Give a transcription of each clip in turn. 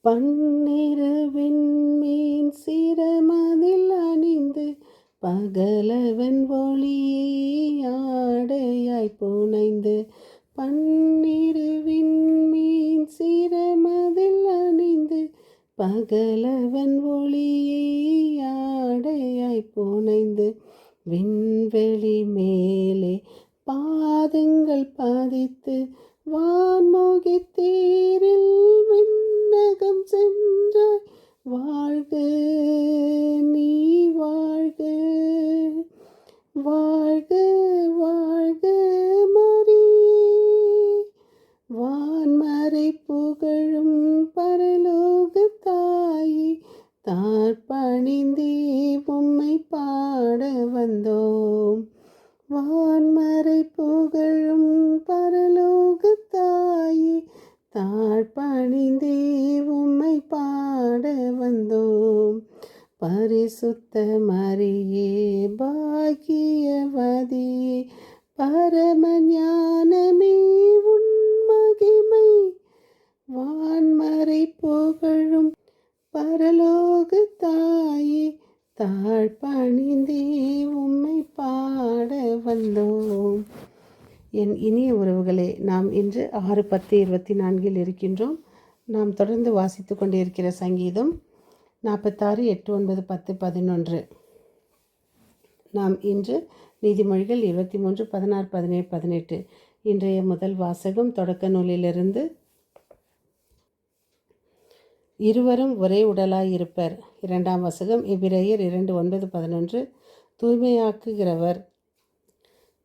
பன்னிரு விண்மீன் சிரமதில் அணிந்து பகலவன் ஒளியை ஆடையாய் புனைந்து. பன்னிரு விண்மீன் சிரமதில் அணிந்து பகலவன் ஒளியை ஆடையாய் புனைந்து. விண்வெளி மேலே பாதங்கள் பதித்து வான்மோகித் தேரில் விண்ணகம் சென்றாய். வாழ்க நீ வாழ்க, வாழ்க வாழ்க மரியே. வான்மறை புகழும் பரலோக தாயே, தாழ்பணிந்தே உம்மை பாட வந்தோம். வான்மறை புகழும் பரலோக தாயே, தாழ்பணிந்தே உம்மை பாட வந்தோம். பரிசுத்த மரியே பாக்கியவதியே, பரம ஞானமே உன் மகிமை. வான்மறை புகழும் பரலோக தாயே, தாழ்பணிந்தே உம்மை பாட வந்தோம். என் இனிய உறவுகளே, நாம் இன்று 6:10-24 இருக்கின்றோம். நாம் தொடர்ந்து வாசித்து கொண்டிருக்கிற சங்கீதம் 46, 8, 9, 10, 11. நாம் இன்று நீதிமொழிகள் 23, 16, 17, 18. இன்றைய முதல் வாசகம் தொடக்க நூலிலிருந்து. இருவரும் ஒரே உடலாய் இருப்பர். இரண்டாம் வாசகம் எபிரேயர் 2, 9, 11. தூய்மையாக்குகிறவர்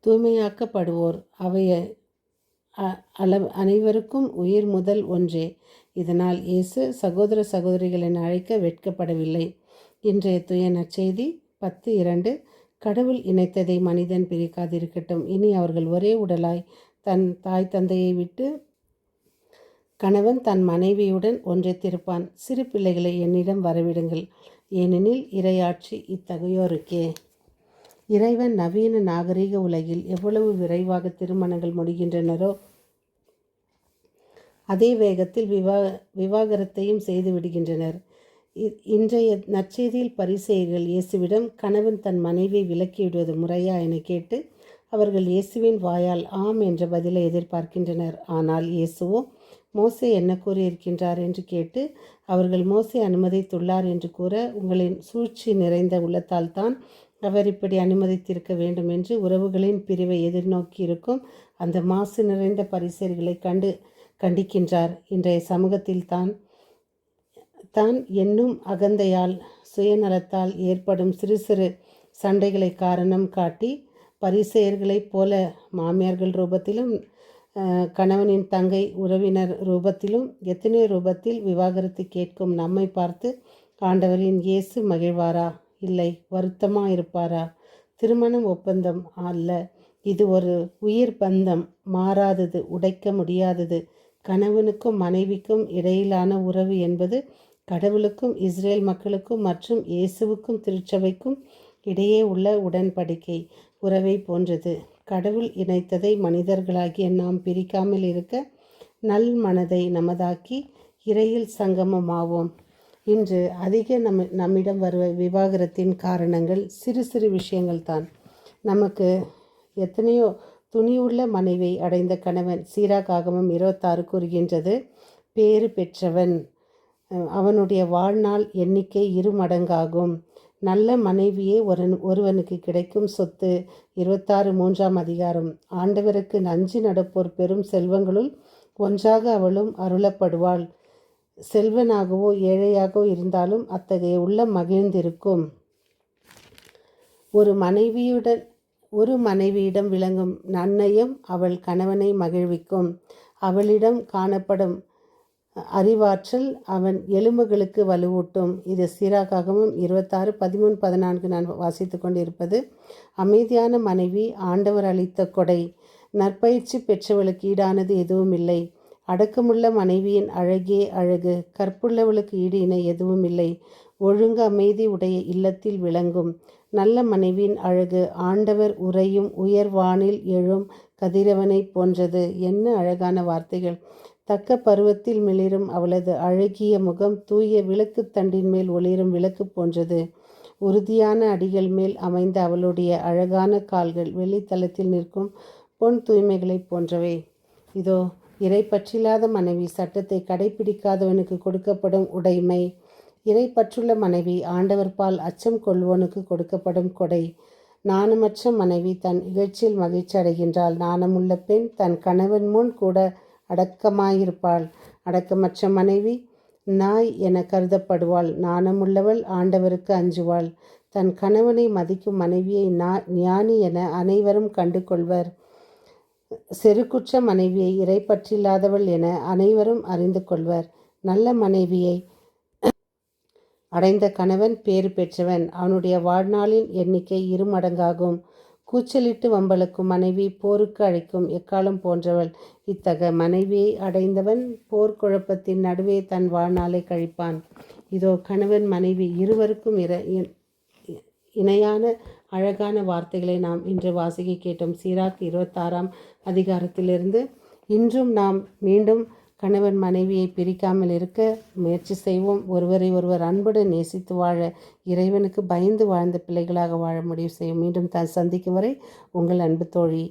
தூய்மையாக்கப்படுவோர் அனைவருக்கும் உயிர் முதல் ஒன்றே. இதனால் இயேசு சகோதர சகோதரிகளின் அழைக்க வெட்கப்படவில்லை. இன்றைய தூய நற்செய்தி 10:2. கடவுள் இணைத்ததை மனிதன் பிரிக்காதிருக்கட்டும். இனி அவர்கள் ஒரே உடலாய் தன் தாய் தந்தையை விட்டு கணவன் தன் மனைவியுடன் ஒன்றித்திருப்பான். சிறு பிள்ளைகளை என்னிடம் வரவிடுங்கள், ஏனெனில் இறையாட்சி இத்தகையோருக்கே. இறைவன் நவீன நாகரிக உலகில் எவ்வளவு விரைவாக திருமணங்கள் முடிகின்றனரோ அதே வேகத்தில் விவாகரத்தையும் செய்து விடுகின்றனர். இன்றைய நற்செய்தியில் பரிசேயர்கள் இயேசுவிடம் கணவன் தன் மனைவியை விலக்கிவிடுவது முறையா என கேட்டு அவர்கள் இயேசுவின் வாயால் ஆம் என்ற பதிலை எதிர்பார்க்கின்றனர். ஆனால் இயேசுவோ மோசே என்ன கூறியிருக்கின்றார் என்று கேட்டு அவர்கள் மோசே அனுமதித்துள்ளார் என்று கூற, உங்களின் சூழ்ச்சி நிறைந்த உள்ளத்தால் தான் அவர் இப்படி அனுமதித்திருக்க வேண்டும் என்று உறவுகளின் பிரிவை எதிர்நோக்கி இருக்கும் அந்த மாசு நிறைந்த பரிசேயர்களை கண்டிக்கின்றார். இன்றைய சமூகத்தில் தான் என்னும் அகந்தையால் சுயநலத்தால் ஏற்படும் சிறு சிறு சண்டைகளை காரணம் காட்டி பரிசேயர்களைப் போல மாமியார்கள் ரூபத்திலும் கணவனின் தங்கை உறவினர் ரூபத்திலும் எத்தனையோ ரூபத்தில் விவாகரத்து கேட்கும் நம்மை பார்த்து ஆண்டவரின் இயேசு மகிழ்வாரா? இல்லை, வருத்தமாக இருப்பாரா? திருமணம் ஒப்பந்தம் அல்ல, இது ஒரு உயிர் பந்தம், மாறாதது, உடைக்க முடியாதது. கணவனுக்கும் மனைவிக்கும் இடையிலான உறவு என்பது கடவுளுக்கும் இஸ்ரேல் மக்களுக்கும் மற்றும் இயேசுவுக்கும் திருச்சபைக்கும் இடையே உள்ள உடன்படிக்கை உறவை போன்றது. கடவுள் இணைத்ததை மனிதர்களாகிய நாம் பிரிக்காமல் இருக்க நல் மனதை நமதாக்கி இறையில் சங்கமமாவோம். இன்று அதிக நம்மிடம் வருவ விவாகரத்தின் காரணங்கள் சிறு சிறு விஷயங்கள் தான். நமக்கு எத்தனையோ துணியுள்ள மனைவி அடைந்த கணவன். சீராகாகமம் 26 கூறுகின்றது, பேறு பெற்றவன், அவனுடைய வாழ்நாள் எண்ணிக்கை 2 மடங்காகும். நல்ல மனைவியே ஒருவனுக்கு கிடைக்கும் சொத்து. 26, 3ஆம் அதிகாரம். ஆண்டவருக்கு நஞ்சு நடப்போர் பெரும் செல்வங்களுள் ஒன்றாக அவளும் அருளப்படுவாள். செல்வனாகவோ ஏழையாகவோ இருந்தாலும் அத்தகைய உள்ளம் மகிழ்ந்திருக்கும். ஒரு மனைவியிடம் விளங்கும் நன்னயம் அவள் கணவனை மகிழ்விக்கும். அவளிடம் காணப்படும் அறிவாற்றல் அவன் எலும்புகளுக்கு வலுவூட்டும். இது சீராகாகமும் 26, 13, 14 நான் வாசித்து கொண்டிருப்பது. அமைதியான மனைவி ஆண்டவர் அளித்த கொடை. நற்பயிற்சி பெற்றவளுக்கு ஈடானது எதுவும் இல்லை. அடக்கமுள்ள மனைவியின் அழகே அழகு. கற்புள்ளவளுக்கு ஈடு இணை எதுவும் இல்லை. ஒழுங்கு அமைதி உடைய இல்லத்தில் விளங்கும். நல்ல மனைவியின் அழகு ஆண்டவர் உறையும் உயர்வானில் எழும் கதிரவனை போன்றது. என்ன அழகான வார்த்தைகள்! தக்க பருவத்தில் மிளிரும் அவளது அழகிய முகம் தூய விளக்குத் தண்டின் மேல் ஒளிரும் விளக்கு போன்றது. உறுதியான அடிகள் மேல் அமைந்த அவளுடைய அழகான கால்கள் வெள்ளித்தலத்தில் நிற்கும் பொன் தூய்மைகளைப் போன்றவை. இதோ இறை பற்றில்லாத மனைவி சட்டத்தை கடைப்பிடிக்காதவனுக்கு கொடுக்கப்படும் உடைமை. இறை பற்றுள்ள மனைவி ஆண்டவர் பால் அச்சம் கொள்வோனுக்கு கொடுக்கப்படும் கொடை. நாணமற்ற மனைவி தன் இகழ்ச்சியில் மகிழ்ச்சி அடைகின்றாள். நாணமுள்ள பெண் தன் கணவன் முன் கூட அடக்கமாயிருப்பாள். அடக்கமற்ற மனைவி நாய் என கருதப்படுவாள். நாணமுள்ளவள் ஆண்டவருக்கு அஞ்சுவாள். தன் கணவனை மதிக்கும் மனைவியை ஞானி என அனைவரும் கண்டு கொள்வர். செருக்குற்ற மனைவியை இறை பற்றில்லாதவள் என அனைவரும் அறிந்து கொள்வர். நல்ல மனைவியை அடைந்த கணவன் பேறு பெற்றவன். அவனுடைய வாழ்நாளின் எண்ணிக்கை 2 மடங்காகும். கூச்சலிட்டு வம்பளுக்கும் மனைவி போருக்கு அழைக்கும் எக்காலம் போன்றவள். இத்தகைய மனைவியை அடைந்தவன் போர்க்குழப்பத்தின் நடுவே தன் வாழ்நாளை கழிப்பான். இதோ கணவன் மனைவி இருவருக்கும் இணையான அழகான வார்த்தைகளை நாம் இன்று வாசிக்க கேட்டோம். சீராக் 26ஆம் அதிகாரத்திலிருந்து. இன்றும் நாம் மீண்டும் கணவன் மனைவியை பிரிக்காமல் இருக்க முயற்சி செய்வோம். ஒருவரை ஒருவர் அன்புடன் நேசித்து வாழ, இறைவனுக்கு பயந்து வாழ்ந்த பிள்ளைகளாக வாழ முடிவு செய்யும். மீண்டும் சந்திக்கும் வரை உங்கள் அன்பு தோழி.